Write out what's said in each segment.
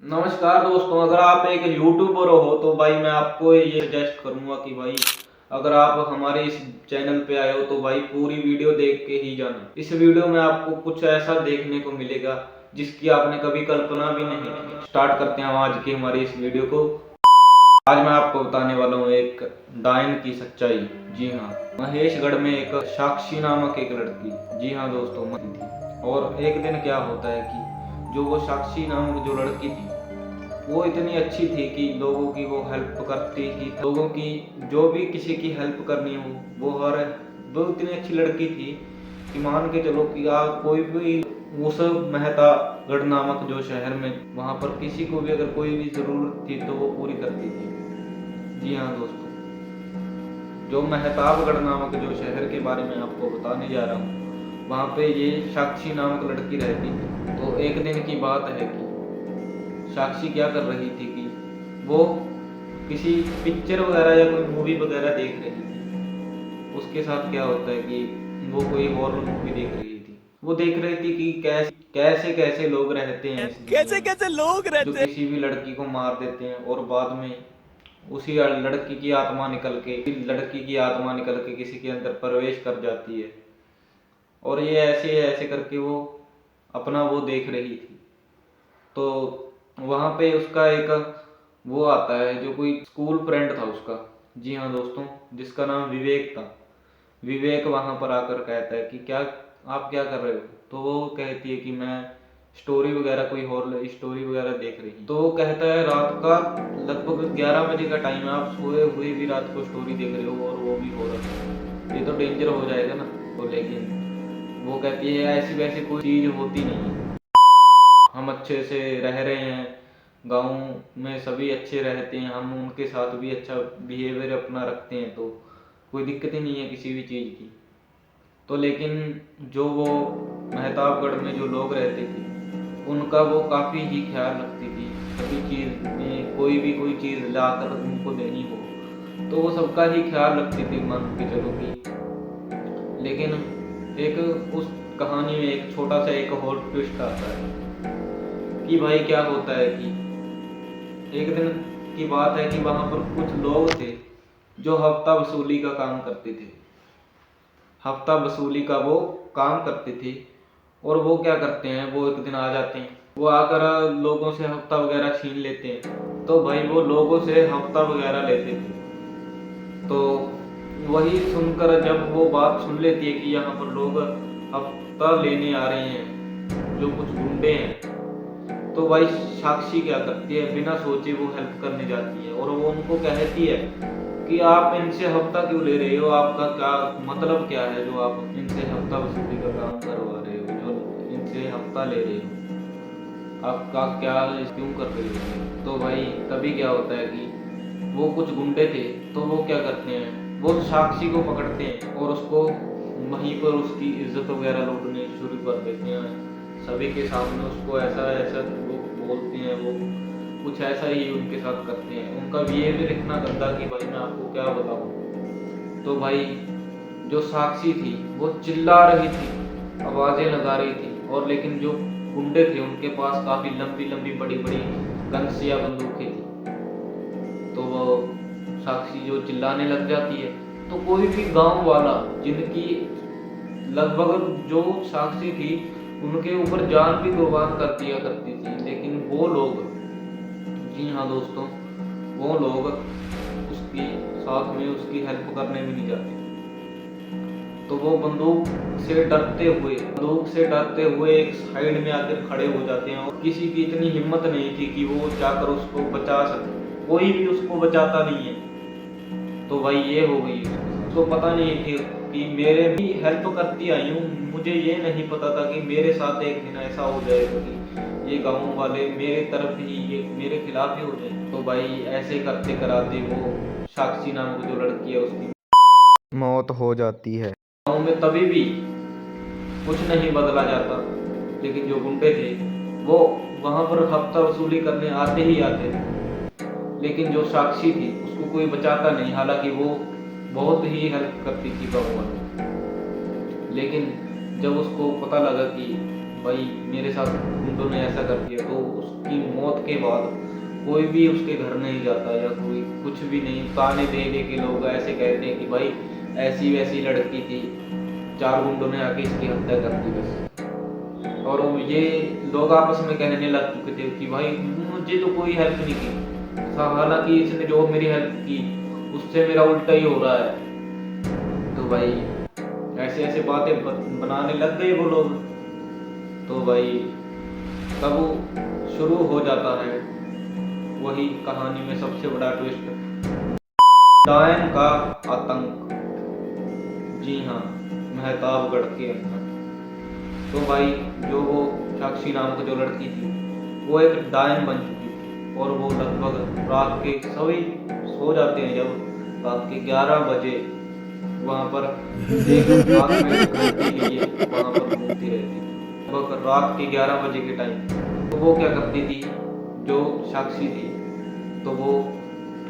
नमस्कार दोस्तों, अगर आप एक यूट्यूबर हो तो भाई मैं आपको ये सजेस्ट करूंगा कि भाई अगर आप हमारे इस चैनल पे आए हो तो भाई पूरी वीडियो देख के ही जाना। इस वीडियो में आपको कुछ ऐसा देखने को मिलेगा जिसकी आपने कभी कल्पना भी नहीं की। स्टार्ट करते हैं आज की हमारी इस वीडियो को। आज मैं आपको बताने वाला हूँ एक डायन की सच्चाई। जी हाँ, महेशगढ़ में एक साक्षी नामक एक लड़की, जी हाँ दोस्तों, मरी थी। और एक दिन क्या होता है कि जो वो साक्षी नामक जो लड़की थी वो इतनी अच्छी थी कि लोगों की वो हेल्प करती थी। लोगों की जो भी किसी की हेल्प करनी हो वो इतनी अच्छी लड़की थी कि मान के चलो कि आप कोई भी उस मेहतागढ़ नामक जो शहर में वहां पर किसी को भी अगर कोई भी जरूरत थी तो वो पूरी करती थी। जी हाँ दोस्तों, जो मेहताबगढ़ नामक जो शहर के बारे में आपको बताने जा रहा हूँ, वहाँ पे ये साक्षी नामक लड़की रहती थी। तो एक दिन की बात है कि साक्षी क्या कर रही थी कि वो किसी पिक्चर वगैरह या कोई मूवी वगैरह देख रही थी। उसके साथ क्या होता है कि वो कोई हॉरर मूवी देख रही थी। वो देख रही थी कि कैसे कैसे कैसे लोग रहते हैं इस दुनिया कैसे में, कैसे लोग जो रहते हैं। किसी भी लड़की को मार देते हैं और बाद में उसी लड़की की आत्मा निकल के किसी के अंदर प्रवेश कर जाती है। और ये ऐसे ऐसे करके वो अपना वो देख रही थी। तो वहां पे उसका एक वो आता है जो कोई स्कूल फ्रेंड था उसका। जी हाँ दोस्तों, जिसका नाम विवेक था। विवेक वहां पर आकर कहता है कि क्या आप क्या कर रहे हो। तो वो कहती है कि मैं स्टोरी वगैरह कोई हॉरर स्टोरी वगैरह देख रही हूँ। तो वो कहता है रात का लगभग 11 बजे का टाइम है, आप सोए हुए भी रात को स्टोरी देख रहे हो और वो भी हॉरर, ये तो डेंजर हो जाएगा ना। तो लेकिन वो कहती है ऐसी वैसी कोई चीज होती नहीं है, हम अच्छे से रह रहे हैं, गाँव में सभी अच्छे रहते हैं, हम उनके साथ भी अच्छा बिहेवियर अपना रखते हैं, तो कोई दिक्कत ही नहीं है किसी भी चीज़ की। तो लेकिन जो वो मेहताबगढ़ में जो लोग रहते थे उनका वो काफ़ी ही ख्याल रखती थी। सभी चीज़ में कोई चीज़ लाकर उनको देनी हो तो वो सबका ही ख्याल रखती थी, मान के चलो कि। लेकिन एक उस कहानी में एक छोटा सा एक और ट्विस्ट आता है कि भाई क्या होता है कि एक दिन की बात है कि वहां पर कुछ लोग थे जो हफ्ता वसूली का काम करते थे। हफ्ता वसूली का वो काम करते थे। और वो क्या करते हैं, वो एक दिन आ जाते हैं, वो आकर लोगों से हफ्ता वगैरह छीन लेते हैं। तो भाई वो लोगों से हफ्ता वगैरह लेते थे। तो वही सुनकर जब वो बात सुन लेती है कि यहाँ पर लोग हफ्ता लेने आ रहे हैं, जो कुछ गुंडे हैं, तो भाई साक्षी क्या करती है, बिना सोचे वो हेल्प करने जाती है और वो उनको कहती है कि आप इनसे हफ्ता क्यों ले रहे हो, आपका क्या मतलब क्या है जो आप इनसे हफ्ता वसूली का काम करवा रहे हो, जो इनसे हफ्ता ले रहे हो, आपका क्या क्यों कर रहे हो। तो भाई तभी क्या होता है कि वो कुछ गुंडे थे, तो वो क्या करते हैं, वो साक्षी को पकड़ते हैं और उसको वहीं पर उसकी इज्जत वगैरह लूटने शुरू कर देते हैं। सभी के सामने उसको ऐसा ऐसा वो बोलते हैं, वो कुछ ऐसा ही उनके साथ करते हैं। उनका बिहेवियर इतना गंदा कि भाई मैं आपको क्या बताऊं। तो भाई जो साक्षी थी वो चिल्ला रही थी, आवाजें लगा रही थी, और लेकिन जो गुंडे थे उनके पास काफी लंबी लंबी बड़ी बड़ी गन्स या बंदूकें थी। तो वो साक्षी जो चिल्लाने लग जाती है, तो कोई भी गांव वाला जिनकी लगभग जो साक्षी थी उनके ऊपर जान भी कुर्बान कर दिया करती थी, लेकिन वो लोग, जी हाँ दोस्तों, वो लोग उसकी साथ में उसकी हेल्प करने भी नहीं जाते। तो वो बंदूक से डरते हुए एक साइड में आकर खड़े हो जाते हैं और किसी की इतनी हिम्मत नहीं थी कि वो जाकर उसको बचा सके। कोई भी उसको बचाता नहीं है। तो भाई ये हो गई उसको पता नहीं थी कि मेरे भी हेल्प करती आई हूँ, मुझे ये नहीं पता था कि मेरे साथ एक दिन ऐसा हो जाएगा कि ये गाँव वाले मेरे तरफ ही, ये मेरे खिलाफ ही हो जाए। तो भाई ऐसे करते कराते वो साक्षी नाम की जो लड़की है उसकी मौत हो जाती है। गाँव में तभी भी कुछ नहीं बदला जाता, लेकिन जो गुंडे थे वो वहां पर हफ्ता वसूली करने आते ही आते थे। लेकिन जो साक्षी थी उसको कोई बचाता नहीं, हालांकि वो बहुत ही हेल्प करती थी गाँव वालों। लेकिन जब उसको पता लगा कि भाई मेरे साथ गुंडों ने ऐसा कर दिया। तो उसकी मौत के बाद कोई भी उसके घर नहीं जाता या कोई कुछ भी नहीं। ताने दे दे के लोग ऐसे कहते हैं कि भाई ऐसी वैसी लड़की थी, 4 गुंडों ने आके इसकी हत्या कर दी बस। और ये लोग आपस में कहने लग चुके थे कि भाई मुझे तो कोई हेल्प नहीं की, हालांकि इसने जो मेरी हेल्प की उससे मेरा उल्टा ही हो रहा है। तो भाई ऐसे ऐसे बातें बनाने लग गए वो लोग। तो भाई तब शुरू हो जाता है वही कहानी में सबसे बड़ा ट्विस्ट, डायन का आतंक। जी हाँ, मेहताबगढ़ के अंदर। तो भाई जो वो साक्षी नाम की जो लड़की थी वो एक डायन बन चुकी थी। और वो लगभग रात के सभी सो जाते हैं जब रात के 11 बजे वहां पर एक हाथ में एक घंटी लिए वहां पर घूमती रहती थी लगभग रात के 11 बजे के टाइम। तो वो क्या करती थी, जो साक्षी थी, तो वो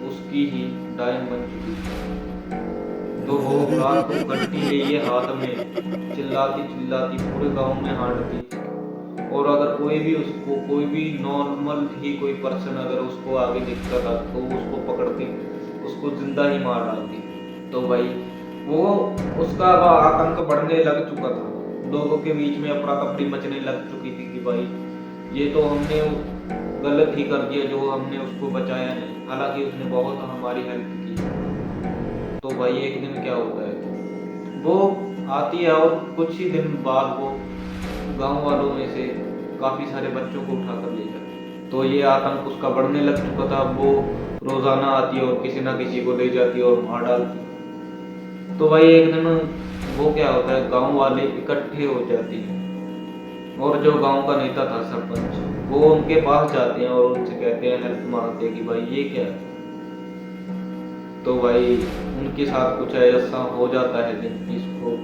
उसकी ही डायन बन चुकी थी। तो वो रात को घंटी लिए हाथ में चिल्लाती चिल्लाती पूरे गांव में हांटती थी। और अगर कोई भी उसको, कोई भी नॉर्मल ही कोई पर्सन अगर उसको आगे दिखता था तो उसको पकड़ के उसको जिंदा ही मार डालती। तो भाई वो उसका आतंक बढ़ने लग चुका था, लोगों के बीच में अफरा तफरी मचने लग चुकी थी कि भाई ये तो हमने गलत ही कर दिया जो हमने उसको बचाया नहीं, हालांकि उसने बहुत हमारी हेल्प की। तो भाई एक दिन क्या होता है, वो आती है और कुछ ही दिन बाद वो गांव वालों में से काफी सारे बच्चों को उठा कर ले जाती है। तो ये आतंक उसका बढ़ने लग चुका था। वो रोजाना आती है और किसी ना किसी को ले जाती है और मार डालती है। तो भाई एक दिन वो क्या होता है, गांव वाले इकट्ठे हो जाते हैं और जो गांव का नेता था, सरपंच, वो उनके पास जाते हैं और उनसे कहते हैं, हेल्प मांगते हैं कि भाई ये क्या है। तो भाई उनके साथ कुछ ऐसा हो जाता है इसको।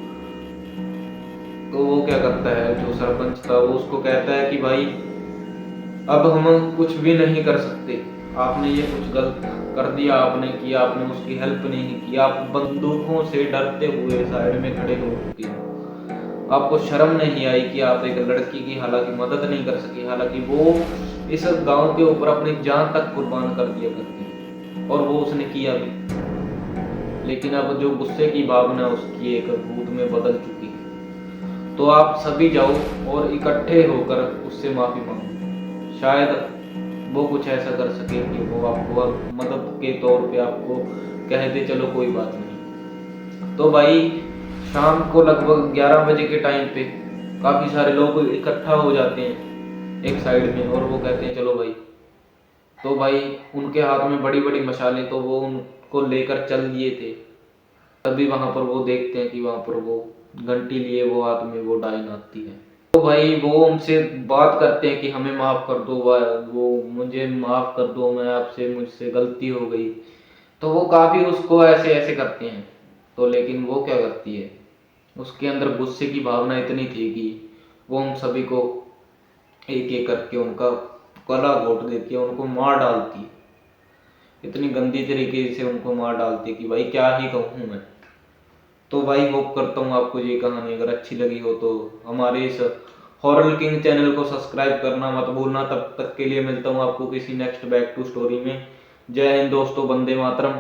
तो वो क्या करता है, जो सरपंच था वो उसको कहता है कि भाई अब हम कुछ भी नहीं कर सकते, आपने ये कुछ गलत कर दिया, आपने किया, आपने उसकी हेल्प नहीं की, आप बंदूकों से डरते हुए साइड में खड़े हो चुके हैं। आपको शर्म नहीं आई कि आप एक लड़की की हालांकि मदद नहीं कर सकी, हालांकि वो इस गांव के ऊपर अपनी जान तक कुर्बान कर दिया करती और वो उसने किया भी। लेकिन अब जो गुस्से की भावना उसकी एक भूत में बदल चुकी है। तो आप सभी जाओ और इकट्ठे होकर उससे माफी मांगो, शायद वो कुछ ऐसा कर सके कि वो आपको मदद के तौर पे आपको कह दे चलो कोई बात नहीं। तो भाई शाम को लगभग 11 बजे के टाइम पे काफी सारे लोग इकट्ठा हो जाते हैं एक साइड में और वो कहते हैं चलो भाई। तो भाई उनके हाथ में बड़ी बड़ी मशालें, तो वो उनको लेकर चल दिए थे। तभी वहां पर वो देखते हैं कि वहां पर वो घंटी लिए वो हाथ में वो डायन आती है। तो भाई वो उनसे बात करते हैं कि हमें माफ कर दो, वो मुझे माफ कर दो, मैं आपसे, मुझसे गलती हो गई। तो वो काफी उसको ऐसे ऐसे करते हैं। तो लेकिन वो क्या करती है, उसके अंदर गुस्से की भावना इतनी थी कि वो उन सभी को एक एक करके उनका गला घोट देती है, उनको मार डालती है। इतनी गंदी तरीके से उनको मार डालती है कि भाई क्या ही कहूँ मैं। तो भाई होप करता हूँ आपको ये कहानी अगर अच्छी लगी हो तो हमारे इस हॉरर किंग चैनल को सब्सक्राइब करना मत भूलना। तब तक के लिए मिलता हूँ आपको किसी नेक्स्ट बैक टू स्टोरी में। जय हिंद दोस्तों, वंदे मातरम।